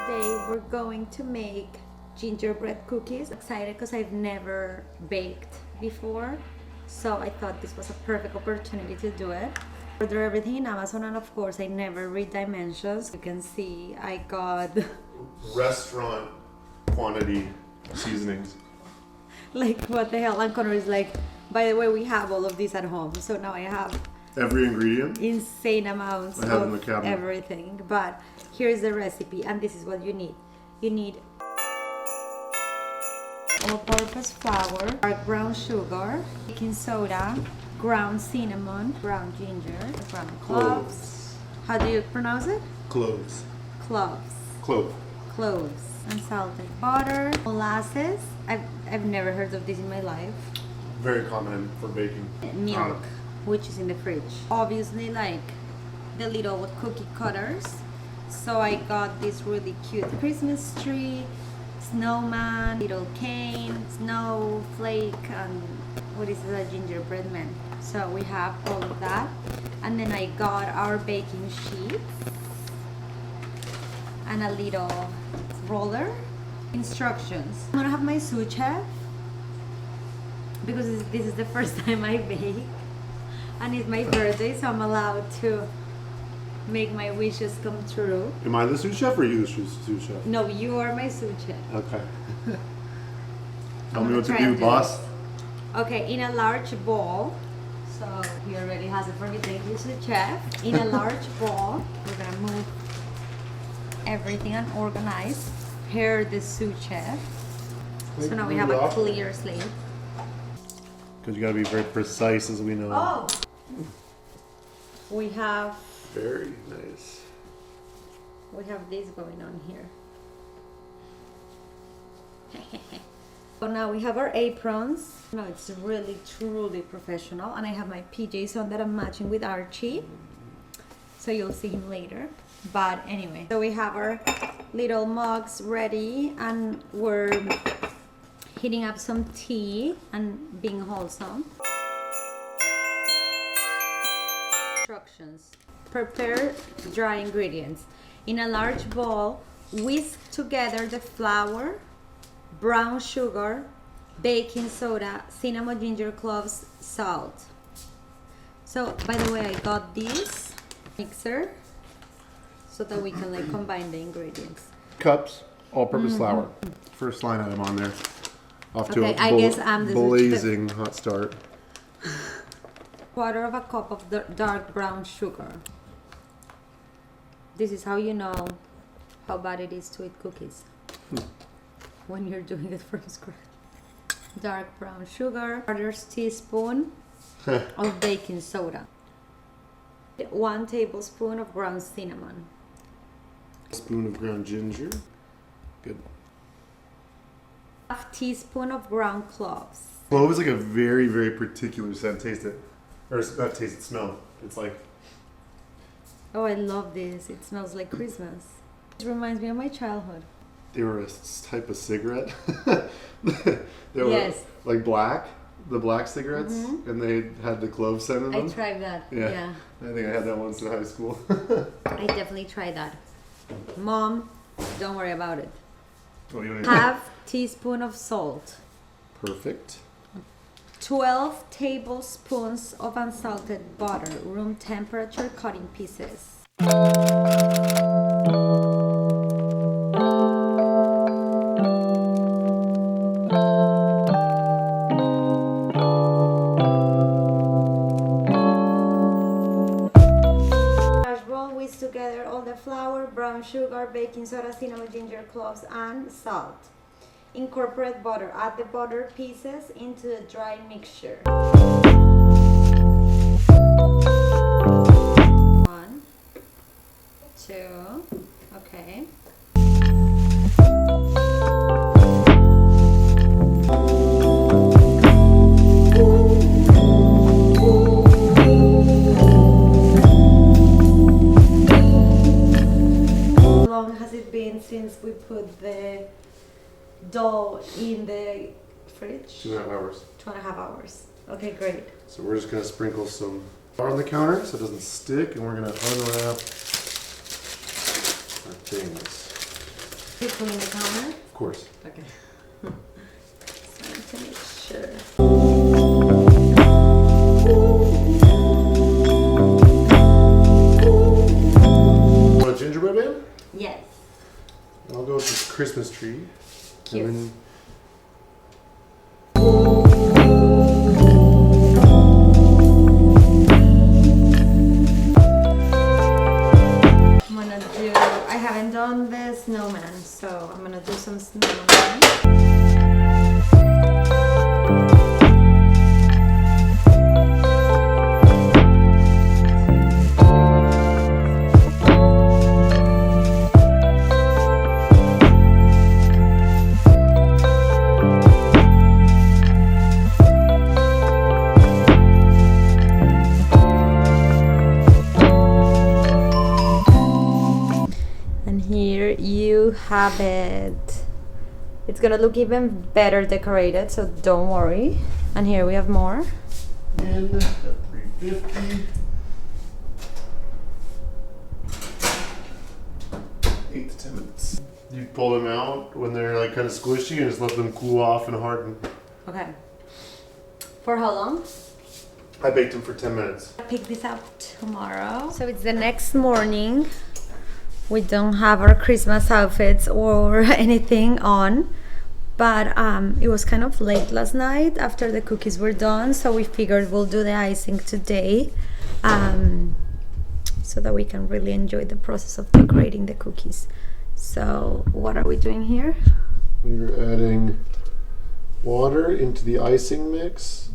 Today we're going to make gingerbread cookies. Excited because I've never baked before, so I thought this was a perfect opportunity to do it. Order everything in Amazon, and of course I never read dimensions. You can see I got restaurant quantity seasonings. like what the hell. And Connor is like, by the way, we have all of these at home, so now I have Every ingredient? insane amounts I have in of the cabinet. everything. But here's the recipe, and this is what you need. You need all-purpose flour, dark brown sugar, baking soda, ground cinnamon, ground ginger, ground cloves. How do you pronounce it? Cloves. Cloves. Clove. Cloves. Unsalted butter, molasses. I've never heard of this in my life. Very common for baking. Milk, which is in the fridge. Obviously, like the little cookie cutters. So I got this really cute Christmas tree, snowman, little cane, snowflake, and what is it, a gingerbread man. So we have all of that. And then I got our baking sheet and a little roller. Instructions. I'm gonna have my sous chef because this is the first time I bake, and it's my birthday, so I'm allowed to make my wishes come true. Am I the sous chef or you the sous chef? No, you are my sous chef. Okay. Tell I'm me what to gonna try and do, do boss. this. Okay, in a large bowl. So he already has it for me. Thank you, sous chef. In a large bowl, we're gonna move everything and organize. Pair the sous chef. So now we have a clear slate. Because you gotta be very precise, as we know. Oh! We have Very nice. this going on here. So now we have our aprons. No, it's really truly professional, and I have my PJs on that I'm matching with Archie. So you'll see him later. But anyway, so we have our little mugs ready, and we're heating up some tea and being wholesome. Instructions. Prepare dry ingredients. In a large bowl, whisk together the flour, brown sugar, baking soda, cinnamon, ginger, cloves, salt. So, by the way, I got this mixer so that we can like combine the ingredients. Cups, all-purpose flour. First line item on there. Off to Okay, a I guess I'm the blazing hot start. Quarter of a cup of the dark brown sugar. This is how you know how bad it is to eat cookies. When you're doing it from scratch. Dark brown sugar, 1/4 teaspoon of baking soda, 1 tablespoon of ground cinnamon, Spoon of ground ginger. Good. 1/2 teaspoon of ground cloves. Clove is like a very, very particular scent. Taste it. Or not taste it, smell. It's like... Oh, I love this. It smells like Christmas. It reminds me of my childhood. They were a type of cigarette. They were Yes. like black, the black cigarettes, and they had the clove scent in them. I tried that. Yeah. Yeah. I think I had that once in high school. I definitely tried that. Mom, don't worry about it. Oh, you don't even- 1/2 teaspoon of salt. Perfect. 12 tablespoons of unsalted butter, room temperature, cut in pieces. Whisk together all the flour, brown sugar, baking soda, cinnamon, ginger, cloves, and salt. Incorporate butter. Add the butter pieces into the dry mixture. 1, 2, okay. How long has it been since we put the dough in the fridge? 2.5 hours. 2.5 hours. Okay, great. So we're just gonna sprinkle some flour on the counter so it doesn't stick, and we're gonna unwrap our things. You clean the counter? Of course. Okay. So I need to make sure. Want a gingerbread man? Yes. I'll go with this Christmas tree. Cute. And then I haven't done the snowman, so I'm gonna do some snowman. Here you have it. It's gonna look even better decorated, so don't worry. And here we have more. in at 350. 8 to 10 minutes. You pull them out when they're like kind of squishy and just let them cool off and harden. Okay. For how long? I baked them for 10 minutes. I'll pick this up tomorrow. So it's the next morning. We don't have our Christmas outfits or anything on, but it was kind of late last night after the cookies were done, so we figured we'll do the icing today, so that we can really enjoy the process of decorating the cookies. So what are we doing here? We're adding water into the icing mix,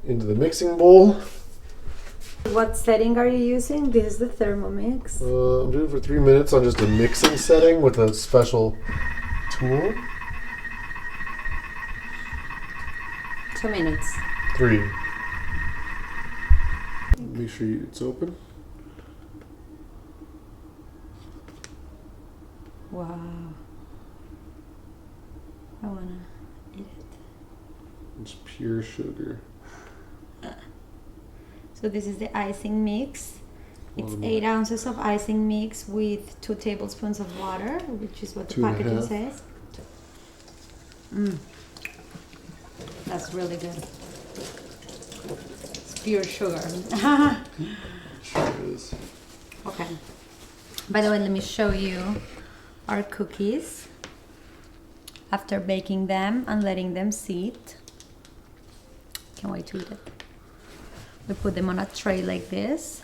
into the mixing bowl. What setting are you using? This is the Thermomix. I'm doing it for 3 minutes on just a mixing setting with a special tool. 2 minutes. 3. Make sure it's open. Wow. I wanna eat it. It's pure sugar. So this is the icing mix. It's 8 ounces of icing mix with 2 tablespoons of water, which is what the 2.5. packaging says. That's really good. It's pure sugar. Sure it is. Okay. By the way, let me show you our cookies after baking them and letting them sit. Can't wait to eat it. We put them on a tray like this.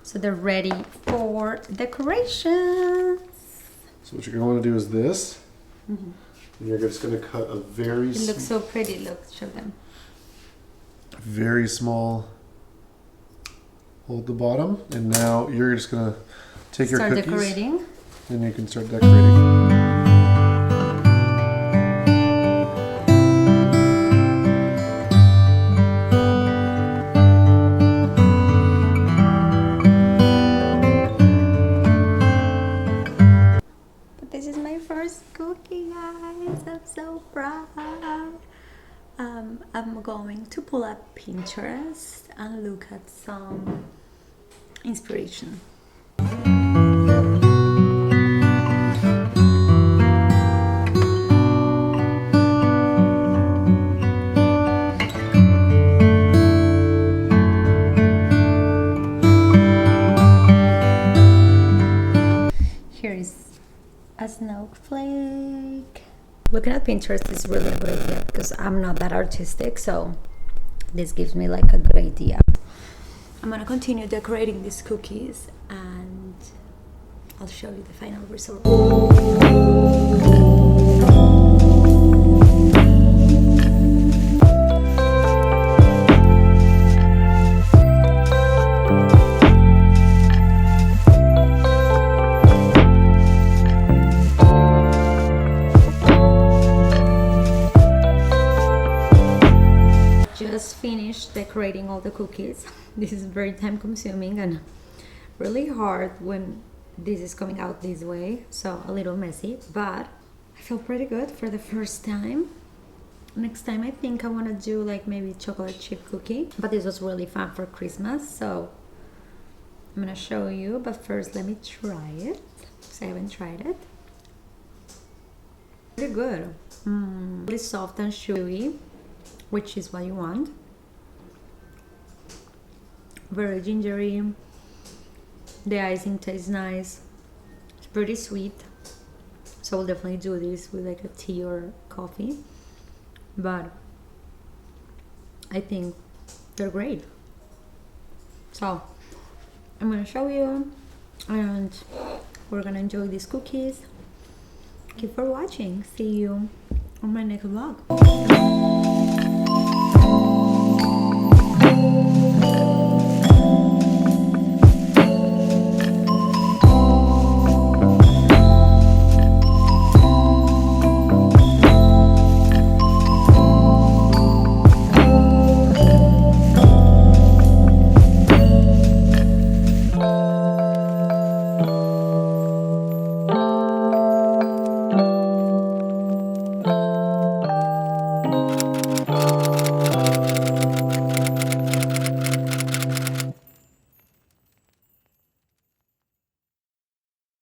So they're ready for decorations. So what you're going to want to do is this. And you're just going to cut a very It looks so pretty. Look, show them. very small hole at the bottom. And now you're just going to take your Start cookies. decorating. And you can start decorating. This is my first cookie, guys. I'm so proud. I'm going to pull up Pinterest and look at some inspiration. Here is a snowflake. Looking at Pinterest is really a good idea because I'm not that artistic, so this gives me like a good idea. I'm gonna continue decorating these cookies and I'll show you the final result. Just finished decorating all the cookies. This is very time consuming and really hard when this is coming out this way, so a little messy, but I feel pretty good for the first time. Next time I think I want to do like maybe chocolate chip cookie, but this was really fun for Christmas, so I'm gonna show you, but first let me try it because I haven't tried it. Very good. Really soft and chewy, which is what you want. Very gingery. The icing tastes nice. It's pretty sweet, so I'll definitely do this with like a tea or coffee, but I think they're great. So I'm gonna show you and we're gonna enjoy these cookies. Thank you for watching. See you on my next vlog.